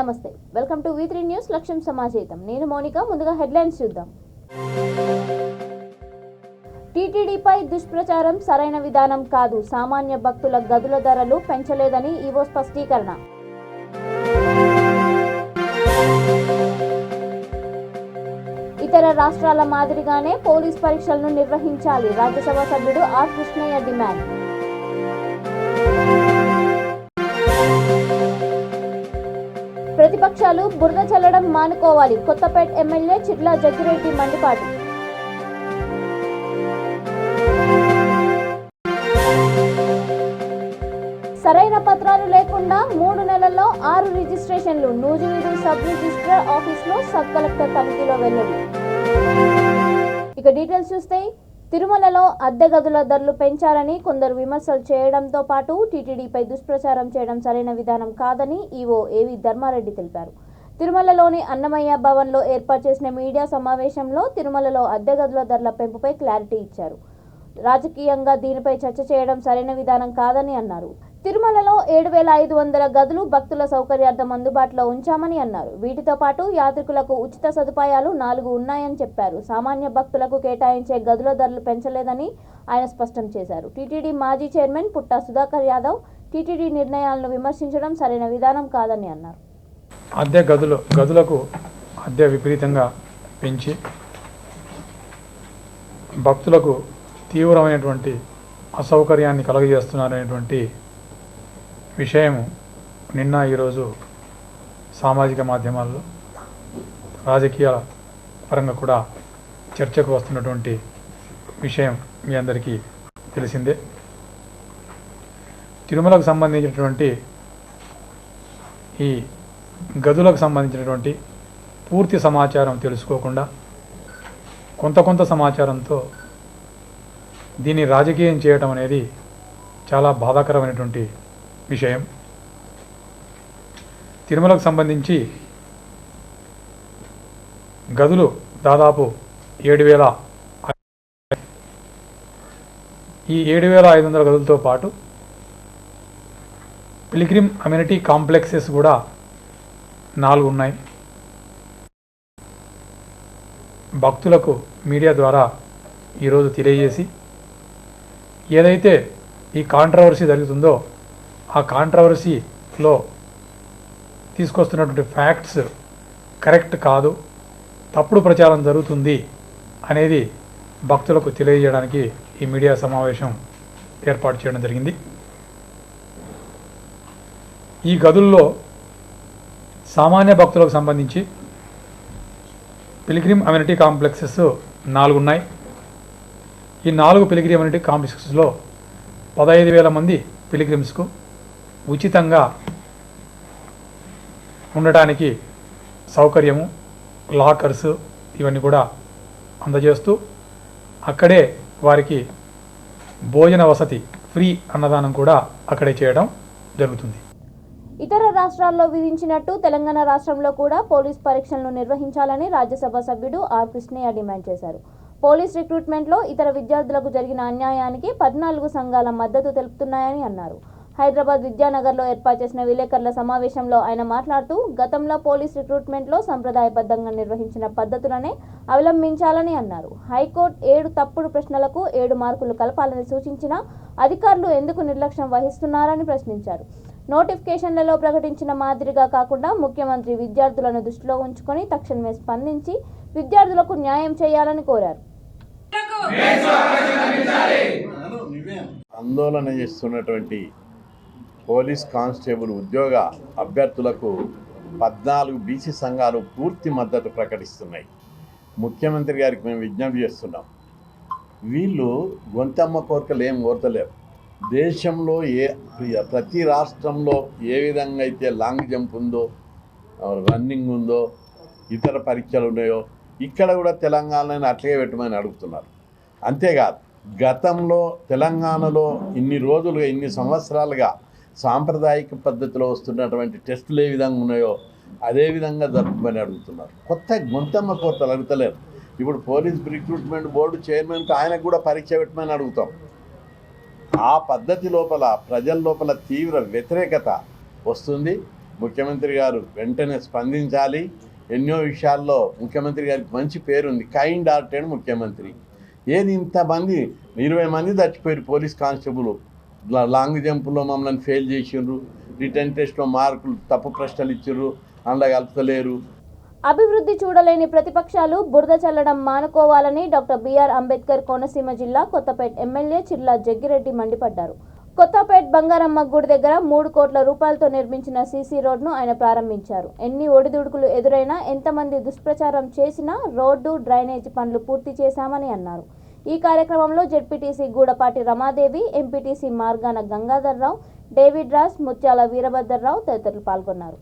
నమస్తే, welcome to V3 news లక్ష్యం సమాజేతం. నేను మోనిక. ముందుగా హెడ్లైన్స్ చూద్దాం. టీటీడీపై దుష్ప్రచారం సరైన విధానం కాదు. సామాన్య భక్తుల గదుల ధరలు పెంచలేదని ఈవో స్పష్టీకరణ. ఇతర రాష్ట్రాల మాదిరిగానే పోలీస్ పరీక్షలను నిర్వహించాలి. రాజ్యసభ సభ్యుడు ఆర్ కృష్ణయ్య డిమాండ్. ప్రతిపక్షాలు బురద చల్లడం మానుకోవాలి. కొత్తపేట ఎమ్మెల్యే చిట్ల జగ్గిరెడ్డి మండిపాటి. సరైన పత్రాలు లేకుండా 3 నెలల్లో 6 రిజిస్ట్రేషన్లు. నూజివీడు సబ్ రిజిస్ట్రార్ ఆఫీసులో సబ్ కలెక్టర్ తనిఖీలో వెల్లడి. ఇక డీటెయిల్స్ చూస్తే, తిరుమలలో అద్దె గదుల ధరలు పెంచాలని కొందరు విమర్శలు చేయడంతో పాటు టీటీడీపై దుష్ప్రచారం చేయడం సరైన విధానం కాదని ఈవో ఏవి ధర్మారెడ్డి తెలిపారు. తిరుమలలోని అన్నమయ్య భవన్లో ఏర్పాటు చేసిన మీడియా సమావేశంలో తిరుమలలో అద్దె గదుల ధరల పెంపుపై క్లారిటీ ఇచ్చారు. రాజకీయంగా దీనిపై చర్చ చేయడం సరైన విధానం కాదని అన్నారు. తిరుమలలో 7,500 గదులు భక్తుల సౌకర్యార్థం అందుబాటులో ఉంచామని అన్నారు. వీటితో పాటు యాత్రికులకు ఉచిత సదుపాయాలు 4 ఉన్నాయని చెప్పారు. సామాన్య భక్తులకు కేటాయించే గదుల ధరలు పెంచలేదని ఆయన స్పష్టం చేశారు. టీటీడీ మాజీ చైర్మన్ పుట్టా సుధాకర్ యాదవ్ టీటీడీ నిర్ణయాలను విమర్శించడం సరైన విధానం కాదని అన్నారు. అద్దె గదులకు అద్దె విపరీతంగా పెంచి భక్తులకు తీవ్రమైనటువంటి అసౌకర్యాన్ని కలుగజేస్తున్నారనేటువంటి విషయం నిన్న ఈరోజు సామాజిక మాధ్యమాల్లో రాజకీయ పరంగా కూడా చర్చకు వస్తున్నటువంటి విషయం మీ అందరికీ తెలిసిందే. తిరుమలకు సంబంధించినటువంటి ఈ గదులకు సంబంధించినటువంటి పూర్తి సమాచారం తెలుసుకోకుండా కొంత సమాచారంతో దీన్ని రాజకీయం చేయటం అనేది చాలా బాధాకరమైనటువంటి విషయం. తిరుమలకు సంబంధించి గదులు దాదాపు 7,000. ఈ 7,500 గదులతో పాటు పిల్గ్రిమ్ అమ్యూనిటీ కాంప్లెక్సెస్ కూడా 4 ఉన్నాయి. భక్తులకు మీడియా ద్వారా ఈరోజు తెలియజేసి ఏదైతే ఈ కాంట్రవర్సీ జరుగుతుందో ఆ కాంట్రవర్సీలో తీసుకొస్తున్నటువంటి ఫ్యాక్ట్స్ కరెక్ట్ కాదు, తప్పుడు ప్రచారం జరుగుతుంది అనేది భక్తులకు తెలియజేయడానికి ఈ మీడియా సమావేశం ఏర్పాటు చేయడం జరిగింది. ఈ గదుల్లో సామాన్య భక్తులకు సంబంధించి పిల్గ్రిమ్ అమ్యూనిటీ కాంప్లెక్సెస్ 4 ఉన్నాయి. ఈ 4 పిల్గ్రిమ్ అమ్యూనిటీ కాంప్లెక్సెస్లో 15,000 మంది పిల్గ్రిమ్స్కు ఉచితంగా ఉండటానికి సౌకర్యము, లాకర్స్ ఇవన్నీ కూడా అందజేస్తూ అక్కడే వారికి భోజన వసతి, ఫ్రీ అన్నదానం కూడా అక్కడే చేయడం జరుగుతుంది. ఇతర రాష్ట్రాల్లో విధించినట్టు తెలంగాణ రాష్ట్రంలో కూడా పోలీస్ పరీక్షలను నిర్వహించాలని రాజ్యసభ సభ్యుడు ఆర్ కృష్ణయ్య డిమాండ్ చేశారు. పోలీస్ రిక్రూట్మెంట్లో ఇతర విద్యార్థులకు జరిగిన అన్యాయానికి 14 సంఘాల మద్దతు తెలుపుతున్నాయని అన్నారు. హైదరాబాద్ విద్యానగర్లో ఏర్పాటు చేసిన విలేకరుల సమావేశంలో ఆయన మాట్లాడుతూ, గతంలో పోలీస్ రిక్రూట్మెంట్లో సంప్రదాయబద్ధంగా నిర్వహించిన పద్ధతులనే అవలంబించాలని అన్నారు. హైకోర్టు 7 తప్పుడు ప్రశ్నలకు 7 మార్కులు కలపాలని సూచించినా అధికారులు ఎందుకు నిర్లక్ష్యం వహిస్తున్నారని ప్రశ్నించారు. నోటిఫికేషన్లలో ప్రకటించిన మాదిరిగా కాకుండా ముఖ్యమంత్రి విద్యార్థులను దృష్టిలో ఉంచుకొని తక్షణమే స్పందించి విద్యార్థులకు న్యాయం చేయాలని కోరారు. ఆందోళన చేస్తున్నటువంటి పోలీస్ కానిస్టేబుల్ ఉద్యోగ అభ్యర్థులకు 14 బీసీ సంఘాలు పూర్తి మద్దతు ప్రకటిస్తున్నాయి. ముఖ్యమంత్రి గారికి మేము విజ్ఞప్తి చేస్తున్నాం, వీళ్ళు గొంతమ్మ కోరికలు ఏం కోరతలేరు. దేశంలో ప్రతి రాష్ట్రంలో ఏ విధంగా అయితే లాంగ్ జంప్ ఉందో, రన్నింగ్ ఉందో, ఇతర పరీక్షలు ఉన్నాయో ఇక్కడ కూడా తెలంగాణలో అట్లే పెట్టమని అడుగుతున్నారు. అంతేకాదు, గతంలో తెలంగాణలో ఇన్ని సంవత్సరాలుగా సాంప్రదాయిక పద్ధతిలో వస్తున్నటువంటి టెస్టులు ఏ విధంగా ఉన్నాయో అదేవిధంగా జరుపుమని అడుగుతున్నారు. కొత్త గొంతమ్మ కోతలు అడుగుతలేరు. ఇప్పుడు పోలీస్ రిక్రూట్మెంట్ బోర్డు చైర్మన్కి ఆయనకు కూడా పరీక్ష పెట్టమని అడుగుతాం. ఆ పద్ధతి లోపల ప్రజల లోపల తీవ్ర వ్యతిరేకత వస్తుంది. ముఖ్యమంత్రి గారు వెంటనే స్పందించాలి. ఎన్నో విషయాల్లో ముఖ్యమంత్రి గారికి మంచి పేరుంది, కైండ్ హార్టెడ్ ముఖ్యమంత్రి. ఏది ఇంతమంది 20 మంది చచ్చిపోయారు పోలీస్ కానిస్టేబుల్. లాంగ్ జంప్లో మమ్మల్ని ఫెయిల్ చేసిండ్రు, రిటర్న్ టెస్ట్లో మార్కులు తప్పు ప్రశ్నలు ఇచ్చిర్రు, అందులో కలుపుతలేరు. అభివృద్ధి చూడలేని ప్రతిపక్షాలు బురద చల్లడం మానుకోవాలని డాక్టర్ బిఆర్ అంబేద్కర్ కోనసీమ జిల్లా కొత్తపేట ఎమ్మెల్యే చిర్లా జగ్గిరెడ్డి మండిపడ్డారు. కొత్తపేట బంగారమ్మ గుడి దగ్గర 3 కోట్ల రూపాయలతో నిర్మించిన సీసీ రోడ్ను ఆయన ప్రారంభించారు. ఎన్ని ఒడిదుడుకులు ఎదురైనా, ఎంతమంది దుష్ప్రచారం చేసినా రోడ్డు, డ్రైనేజీ పనులు పూర్తి చేశామని అన్నారు. ఈ కార్యక్రమంలో జెడ్పీటీసీ గూడపాటి రమాదేవి, ఎంపీటీసీ మార్గాన గంగాధర్రావు, డేవిడ్ రాజ్, ముత్యాల వీరభద్రరావు తదితరులు పాల్గొన్నారు.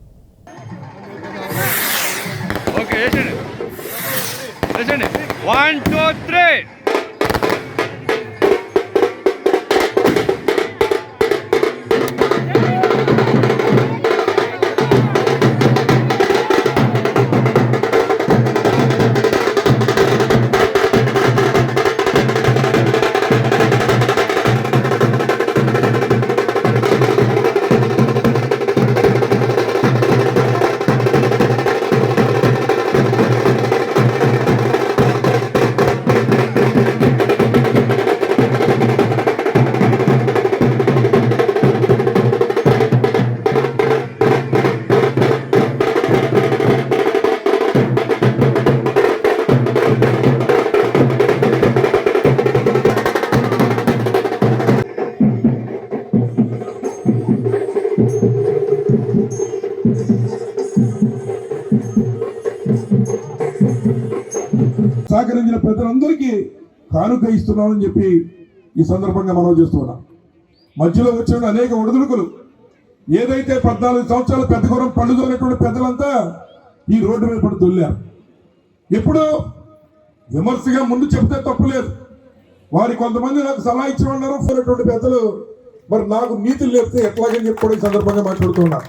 సహకరించిన పెద్దలందరికీ కానుక ఇస్తున్నామని చెప్పి ఈ సందర్భంగా మనం చేస్తున్నాం. మధ్యలో వచ్చిన అనేక ఒడిదుడుకులు, ఏదైతే 14 సంవత్సరాల పెద్దగురం పళ్ళుదోనటువంటి పెద్దలంతా ఈ రోడ్డు మీద పడి దొల్లారు. ఎప్పుడు విమర్శగా ముందు చెప్తే తప్పులేదు. వారి కొంతమంది నాకు సలహా ఇచ్చిన ఉన్నారు పెద్దలు, మరి నాకు నీతులు లేపితే ఎట్లాగని చెప్పి కూడా ఈ సందర్భంగా మాట్లాడుతున్నారు.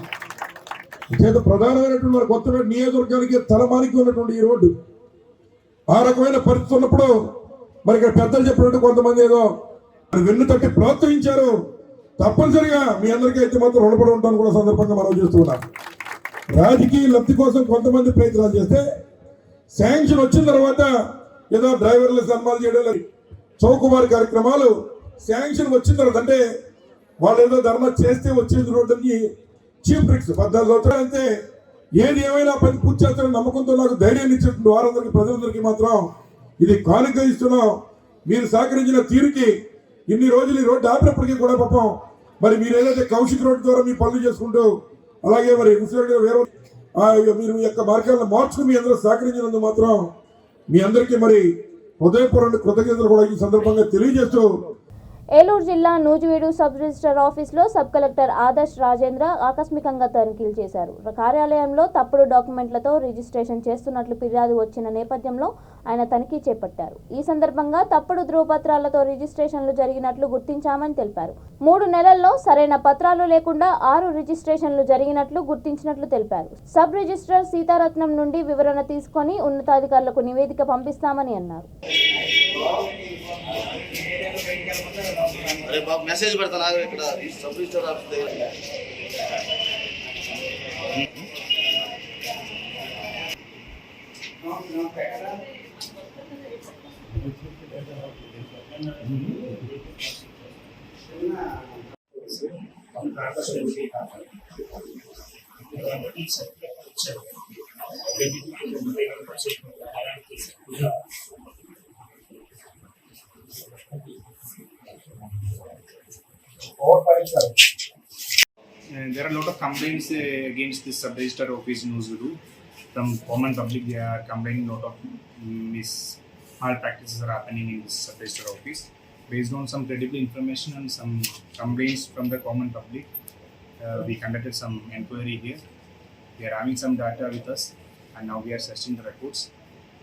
చేత ప్రధానమైనటువంటి మరి కొత్తపేట నియోజకవర్గానికి తలమానికి ఉన్నటువంటి ఈ రోడ్డు ఆ రకమైన పరిస్థితి ఉన్నప్పుడు మరి ఇక్కడ పెద్దలు చెప్పినట్టు కొంతమంది ఏదో వెన్ను తట్టి ప్రోత్సహించారు. తప్పనిసరిగా మీ అందరికీ అయితే మాత్రం రుణపడి ఉంటాను కూడా సందర్భంగా మనం చేస్తున్నాం. రాజకీయ లబ్ధి కోసం కొంతమంది ప్రయత్నాలు చేస్తే శాంక్షన్ వచ్చిన తర్వాత ఏదో డ్రైవర్లు సన్మానాలు చేయడం, చౌకబారు కార్యక్రమాలు శాంక్షన్ వచ్చిన తర్వాత అంటే వాళ్ళు ఏదో ధర్నా చేస్తే వచ్చేది రోడ్డుకి చీప్ ట్రిక్స్ 14 సంవత్సరాలు అంతే. ఏది ఏమైనా పని పూర్తి చేస్తారని నమ్మకంతో నాకు ధైర్యాన్ని ఇచ్చినటువంటి వారందరికీ ప్రజలందరికీ మాత్రం ఇది కానుక ఇస్తున్నాం. మీరు సహకరించిన తీరుకి ఇన్ని రోజులు ఈ రోడ్డు ఆపినప్పటికీ కూడా పాపం మరి మీరు ఏదైతే కౌశిక్ రోడ్డు ద్వారా మీ పనులు చేసుకుంటూ అలాగే మరి వేరే మీరు యొక్క మార్గాలను మార్చుకుని మీ అందరూ సహకరించినందుకు మాత్రం మీ అందరికీ మరి హృదయపూర్వక కృతజ్ఞతలు కూడా ఈ సందర్భంగా తెలియజేస్తూ ఏలూరు జిల్లా నూజివీడు సబ్ రిజిస్టర్ ఆఫీసులో సబ్ కలెక్టర్ ఆదర్శ్ రాజేంద్ర ఆకస్మికంగా తనిఖీలు చేశారు. కార్యాలయంలో తప్పుడు డాక్యుమెంట్లతో రిజిస్ట్రేషన్ చేస్తున్నట్లు ఫిర్యాదు వచ్చిన నేపథ్యంలో ఆయన తనిఖీ చేపట్టారు. ఈ సందర్భంగా తప్పుడు ధృవపత్రాలతో రిజిస్ట్రేషన్లు జరిగినట్లు గుర్తించామని తెలిపారు. 3 నెలల్లో సరైన పత్రాలు లేకుండా 6 రిజిస్ట్రేషన్లు జరిగినట్లు గుర్తించినట్లు తెలిపారు. సబ్ రిజిస్ట్రార్ సీతారత్నం నుండి వివరణ తీసుకొని ఉన్నతాధికారులకు నివేదిక పంపిస్తామని అన్నారు. अरे बाप मैसेज पड़ता ना इकड़ा सब रिजिस्टर ऑफिस దగ్గర There are a lot of complaints against this sub-register office in Nuzuru. From common public, they are complaining a lot of malpractices are happening in this sub-register office. Based on some credible information and some complaints from the common public, we conducted some inquiry here. We are having some data with us, and now we are searching the records.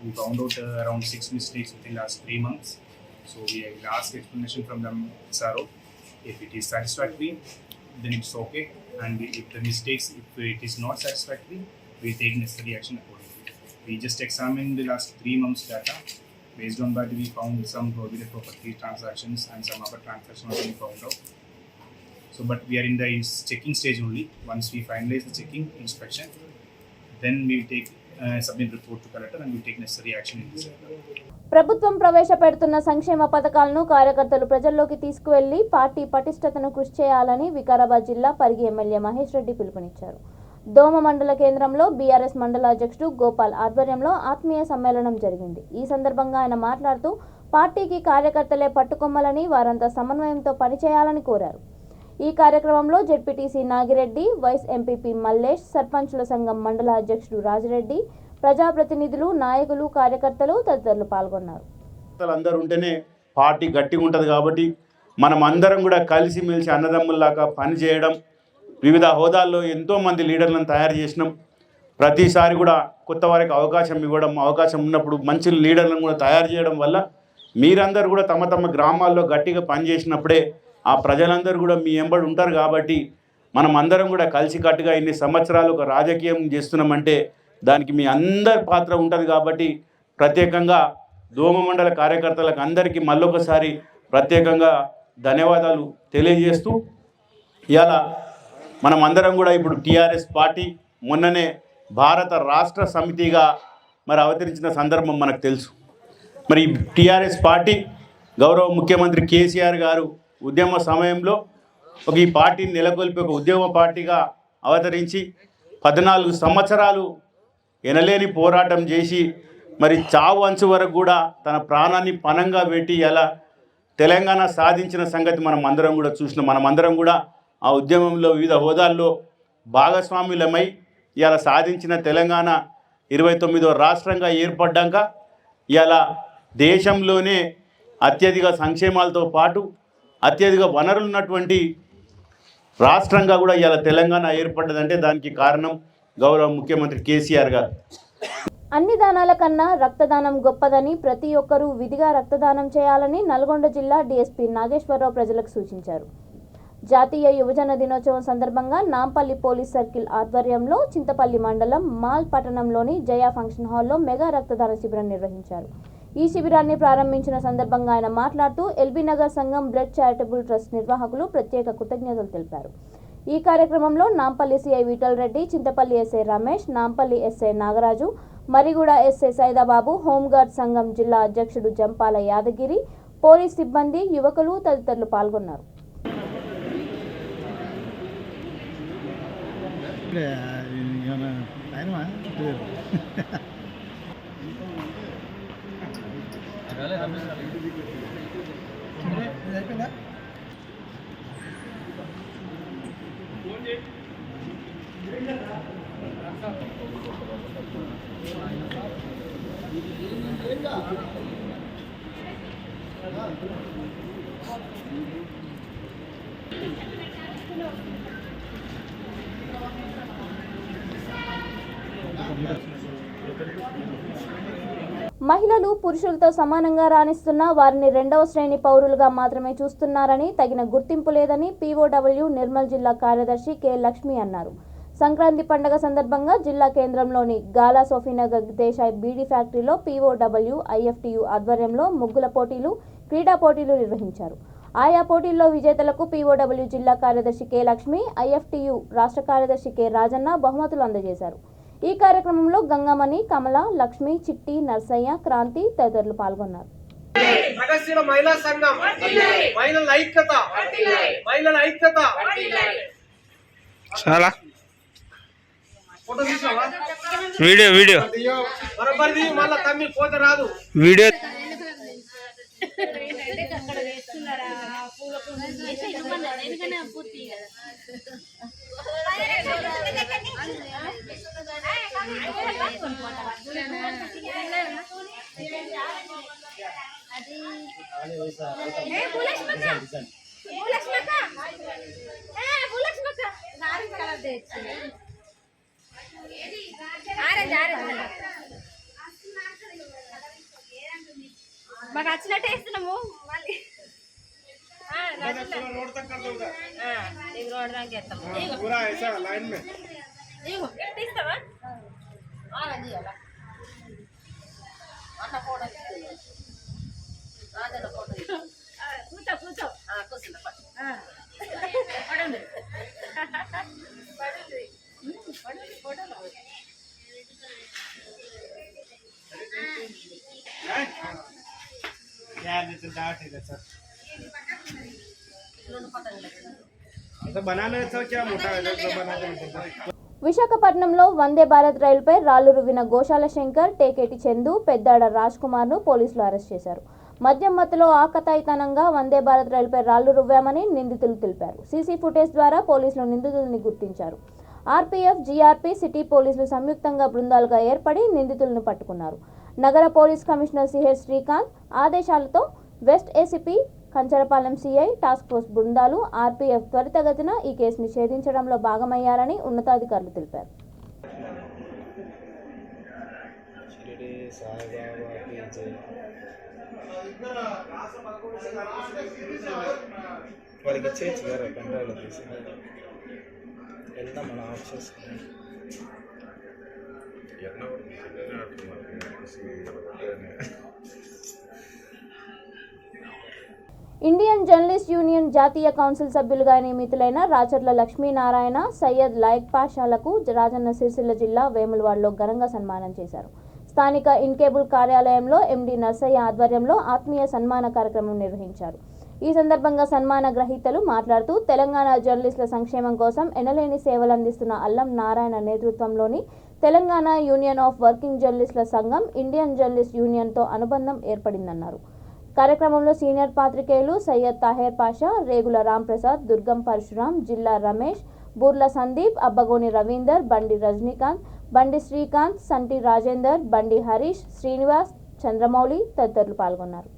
We found out around 6 mistakes within the last 3 months. So we will ask explanation from the SRO. If it is satisfactory, then it's okay. And if the mistakes, if it is not satisfactory, we take necessary action accordingly. We just examined the last 3 months data. Based on that, we found some prohibited property transactions and some other transactions we found out. So, but we are in the checking stage only. Once we finalize the checking inspection, then we will take submit report to collector and we will take necessary action in this area. ప్రభుత్వం ప్రవేశపెడుతున్న సంక్షేమ పథకాలను కార్యకర్తలు ప్రజల్లోకి తీసుకువెళ్లి party పటిష్టతను కృషి చేయాలని వికారాబాద్ జిల్లా Parigi MLA Mahesh Reddy పిలుపునిచ్చారు. దోమ మండల కేంద్రంలో బీఆర్ఎస్ మండల అధ్యక్షుడు గోపాల్ ఆధ్వర్యంలో ఆత్మీయ సమ్మేళనం జరిగింది. ఈ సందర్భంగా ఆయన మాట్లాడుతూ పార్టీకి కార్యకర్తలే పట్టుకొమ్మలని, వారంతా సమన్వయంతో పనిచేయాలని కోరారు. ఈ కార్యక్రమంలో ZPTC Nagireddy, vice MPP Mallesh, సర్పంచుల సంఘం మండల అధ్యక్షుడు రాజిరెడ్డి, ప్రజాప్రతినిధులు, నాయకులు, కార్యకర్తలు తదితరులు పాల్గొన్నారు. అందరూ ఉంటేనే పార్టీ గట్టిగా ఉంటుంది కాబట్టి మనం అందరం కూడా కలిసిమెలిసి అన్నదమ్ముల్లాగా పనిచేయడం, వివిధ హోదాల్లో ఎంతోమంది లీడర్లను తయారు చేసినాం. ప్రతిసారి కూడా కొత్త వారికి అవకాశం ఇవ్వడం, అవకాశం ఉన్నప్పుడు మంచి లీడర్లను కూడా తయారు చేయడం వల్ల మీరందరూ కూడా తమ తమ గ్రామాల్లో గట్టిగా పనిచేసినప్పుడే ఆ ప్రజలందరూ కూడా మీ ఎంబడి ఉంటారు. కాబట్టి మనం అందరం కూడా కలిసికట్టుగా ఇన్ని సంవత్సరాలు ఒక రాజకీయం చేస్తున్నామంటే దానికి మీ అందరి పాత్ర ఉంటుంది. కాబట్టి ప్రత్యేకంగా దోమ మండల కార్యకర్తలకు అందరికీ మళ్ళొకసారి ప్రత్యేకంగా ధన్యవాదాలు తెలియజేస్తూ, ఇవాళ మనం అందరం కూడా ఇప్పుడు టీఆర్ఎస్ పార్టీ మొన్ననే భారత రాష్ట్ర సమితిగా మరి అవతరించిన సందర్భం మనకు తెలుసు. మరి టీఆర్ఎస్ పార్టీ గౌరవ ముఖ్యమంత్రి కేసీఆర్ గారు ఉద్యమ సమయంలో ఈ పార్టీని నెలకొల్పి ఒక ఉద్యమ పార్టీగా అవతరించి 14 సంవత్సరాలు ఎనలేని పోరాటం చేసి మరి చావు అంచు వరకు కూడా తన ప్రాణాన్ని పణంగా పెట్టి ఎలా తెలంగాణ సాధించిన సంగతి మనం అందరం కూడా చూసినాం. మనమందరం కూడా ఆ ఉద్యమంలో వివిధ హోదాల్లో భాగస్వాములమై ఇలా సాధించిన తెలంగాణ 29వ రాష్ట్రంగా ఏర్పడ్డాక ఇలా దేశంలోనే అత్యధిక సంక్షేమాలతో పాటు అత్యధిక వనరులు ఉన్నటువంటి రాష్ట్రంగా కూడా ఇలా తెలంగాణ ఏర్పడ్డదంటే దానికి కారణం గౌరవ ముఖ్యమంత్రి కేసీఆర్ గారు. అన్ని దానాల కన్నా రక్తదానం గొప్పదని, ప్రతి ఒక్కరూ విధిగా రక్తదానం చేయాలని నల్గొండ జిల్లా డీఎస్పీ నాగేశ్వరరావు ప్రజలకు సూచించారు. జాతీయ యువజన దినోత్సవం సందర్భంగా నాంపల్లి పోలీస్ సర్కిల్ ఆధ్వర్యంలో చింతపల్లి మండలం మాల్ పట్టణంలోని జయా ఫంక్షన్ హాల్లో మెగా రక్తదాన శిబిరం నిర్వహించారు. ఈ శిబిరాన్ని ప్రారంభించిన సందర్భంగా ఆయన మాట్లాడుతూ ఎల్బీ నగర్ సంఘం బ్లడ్ చారిటబుల్ ట్రస్ట్ నిర్వాహకులు ప్రత్యేక కృతజ్ఞతలు తెలిపారు. ఈ కార్యక్రమంలో Nampally CI Vittal Reddy, Chintapally SI Ramesh, Nampally SI Nagaraju, Mariguda SI Saidababu, home guard సంఘం జిల్లా అధ్యక్షుడు జంపాల యాదగిరి, పోలీస్ సిబ్బంది, యువకులు తదితరులు పాల్గొన్నారు. మహిళలు పురుషులతో సమానంగా రాణిస్తున్నా వారిని రెండవ శ్రేణి పౌరులుగా మాత్రమే చూస్తున్నారని, తగిన గుర్తింపు లేదని పీఓడబ్ల్యూ నిర్మల్ జిల్లా కార్యదర్శి కె లక్ష్మి అన్నారు. సంక్రాంతి పండుగ సందర్భంగా జిల్లా కేంద్రంలోని గాలా సోఫీనగర్ దేశాయ్ బీడీ ఫ్యాక్టరీలో పీఓడబ్ల్యూ ఐఎఫ్టీయూ ఆధ్వర్యంలో ముగ్గుల పోటీలు, క్రీడా పోటీలు నిర్వహించారు. ఆయా పోటీల్లో విజేతలకు పీఓడబ్ల్యూ జిల్లా కార్యదర్శి కె లక్ష్మి, ఐఎఫ్టీయూ రాష్ట్ర కార్యదర్శి కె రాజన్న బహుమతులు అందజేశారు. ఈ కార్యక్రమంలో గంగమణి, కమల, లక్ష్మి, చిట్టి, నర్సయ్య, క్రాంతి తదితరులు పాల్గొన్నారు. ప్రగతిశీల మహిళా సంఘం, మహిళల ఐక్యత, మహిళల ఐక్యత. చాలా ఫోటో తీసావా? వీడియో బరబర్ది మళ్ళా తమ్మి పోతే రాదు. వీడియో మాకు వచ్చినట్టే ఇస్తున్నాము. మళ్ళీ తీస్తావా కూర్చో కూర్చో కూర్చుంటా విశాఖపట్నంలో వందే భారత్ రైలుపై రాళ్లు రువ్విన గోశాల శంకర్, టేకేటి చందు, పెద్దాడ రాజ్ కుమార్ను పోలీసులు అరెస్ట్ చేశారు. మద్యం మత్తులో ఆకతాయితనంగా వందే భారత్ రైలుపై రాళ్లు రువ్వామని నిందితులు తెలిపారు. సీసీ ఫుటేజ్ ద్వారా పోలీసులు నిందితులను గుర్తించారు. ఆర్పీఎఫ్, జీఆర్పీ, సిటీ పోలీసులు సంయుక్తంగా బృందాలుగా ఏర్పడి నిందితులను పట్టుకున్నారు. నగర పోలీస్ కమిషనర్ సిహెచ్ శ్రీకాంత్ ఆదేశాలతో west ACP, Kancharapalem CI, task force బృందాలు, ఆర్పీఎఫ్ త్వరితగతిన ఈ కేసును ఛేదించడంలో భాగమయ్యారని ఉన్నతాధికారులు తెలిపారు. ఇండియన్ జర్నలిస్ట్ యూనియన్ జాతీయ కౌన్సిల్ సభ్యులుగా నియమితులైన రాచర్ల లక్ష్మీనారాయణ, సయ్యద్ లాయక్ పాషాలకు రాజన్న సిరిసిల్ల జిల్లా వేములవాడలో ఘనంగా సన్మానం చేశారు. స్థానిక ఇన్కేబుల్ కార్యాలయంలో ఎండీ నర్సయ్య ఆధ్వర్యంలో ఆత్మీయ సన్మాన కార్యక్రమం నిర్వహించారు. ఈ సందర్భంగా సన్మాన గ్రహీతలు మాట్లాడుతూ తెలంగాణ జర్నలిస్టుల సంక్షేమం కోసం ఎనలేని సేవలు అందిస్తున్న అల్లం నారాయణ నేతృత్వంలోని తెలంగాణ యూనియన్ ఆఫ్ వర్కింగ్ జర్నలిస్టుల సంఘం ఇండియన్ జర్నలిస్ట్ యూనియన్తో అనుబంధం ఏర్పడిందన్నారు. కార్యక్రమంలో సీనియర్ పాత్రికేయులు సయ్యద్ తాహేర్ పాషా, రేగుల రాంప్రసాద్, దుర్గం పరశురాం, జిల్లా రమేష్, బూర్ల సందీప్, అబ్బగోని రవీందర్, బండి రజనీకాంత్, బండి శ్రీకాంత్, సంటి రాజేందర్, బండి హరీష్, శ్రీనివాస్, చంద్రమౌళి తదితరులు పాల్గొన్నారు.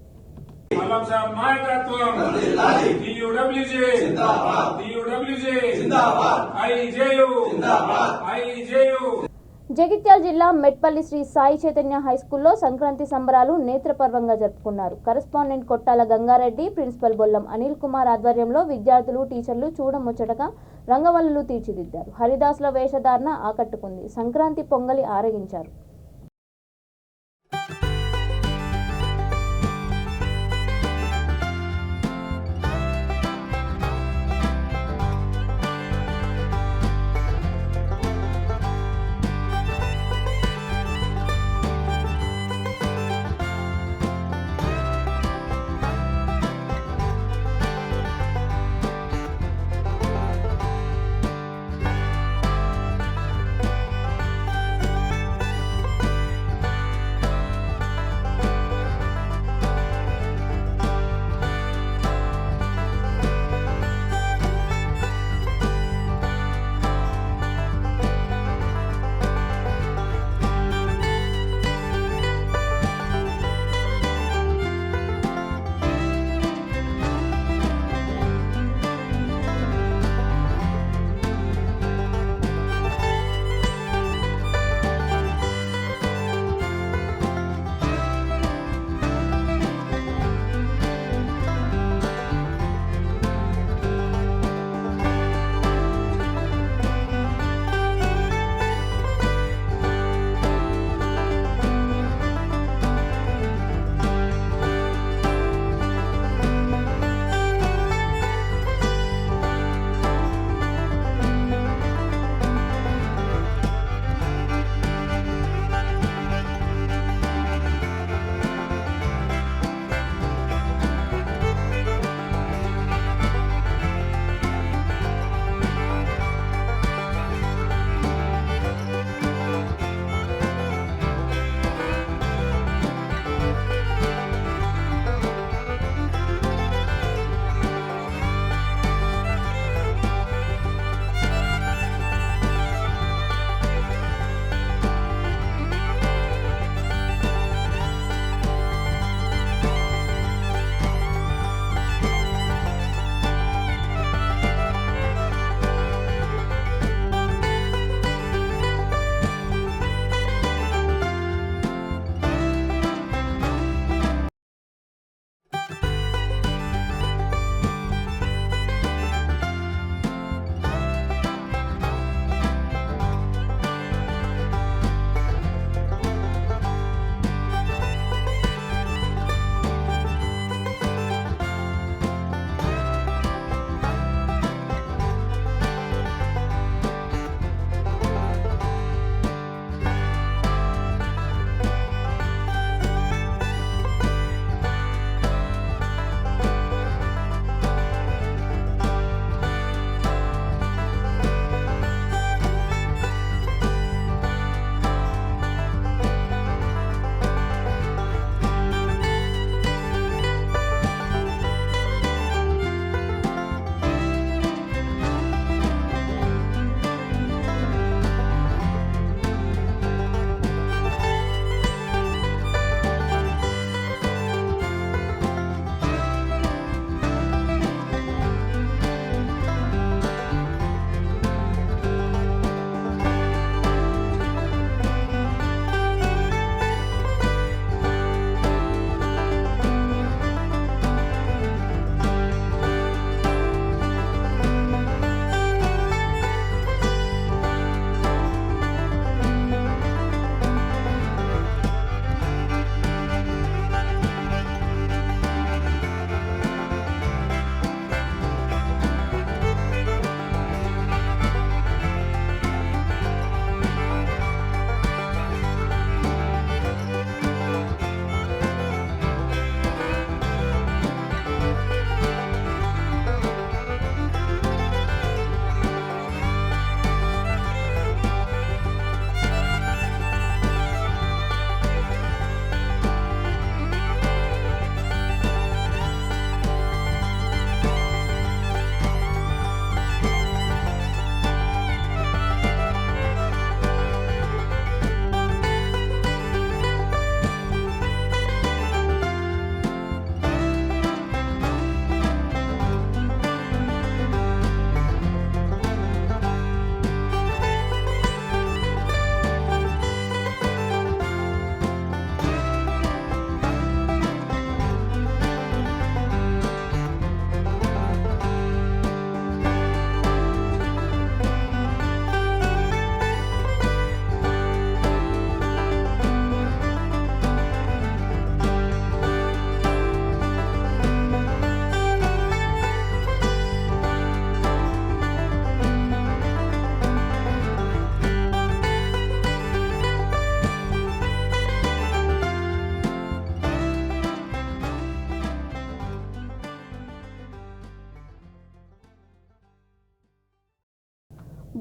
జగిత్యాల జిల్లా మెట్పల్లి శ్రీ సాయి చైతన్య హైస్కూల్లో సంక్రాంతి సంబరాలు నేత్రపర్వంగా జరుపుకున్నారు. కరెస్పాండెంట్ కొట్టాల గంగారెడ్డి, ప్రిన్సిపల్ బొల్లం అనిల్ కుమార్ ఆధ్వర్యంలో విద్యార్థులు, టీచర్లు చూడముచ్చటగా రంగవల్లులు తీర్చిదిద్దారు. హరిదాసుల వేషధారణ ఆకట్టుకుంది. సంక్రాంతి పొంగలి ఆరగించారు.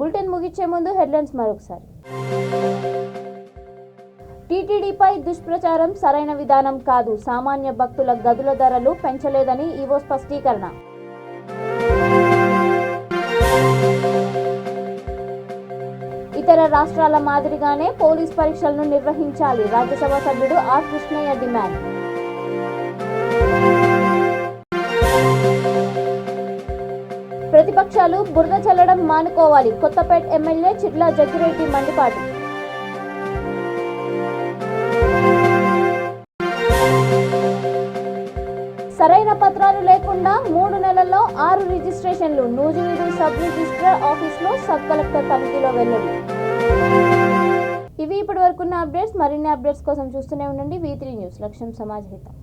బులెటిన్ ముగించే ముందు హెడ్లైన్స్ మరొకసారి. టీటీడీపై దుష్ప్రచారం సరైన విధానం కాదు. సామాన్య భక్తుల గదుల ధరలు పెంచలేదని ఈవో స్పష్టీకరణ. ఇతర రాష్ట్రాల మాదిరిగానే పోలీస్ పరీక్షలను నిర్వహించాలి. రాజ్యసభ సభ్యుడు ఆర్ కృష్ణయ్య డిమాండ్. ప్రతిపక్షాలు బురద చల్లడం మానుకోవాలి. కొత్తపేట ఎమ్మెల్యే చిట్లా జగ్గిరెడ్డి మండిపాటి. సరైన పత్రాలు లేకుండా 3 నెలల్లో 6 రిజిస్ట్రేషన్లు. నూజివీడు సబ్ రిజిస్ట్రార్ ఆఫీసులో సబ్ కలెక్టర్ తనిఖీలో వెల్లడి. ఇవి ఇప్పటి వరకున్న అప్డేట్స్. మరిన్ని అప్డేట్స్ కోసం చూస్తూనే ఉండండి V3 న్యూస్. లక్ష్యం సమాజ హితం.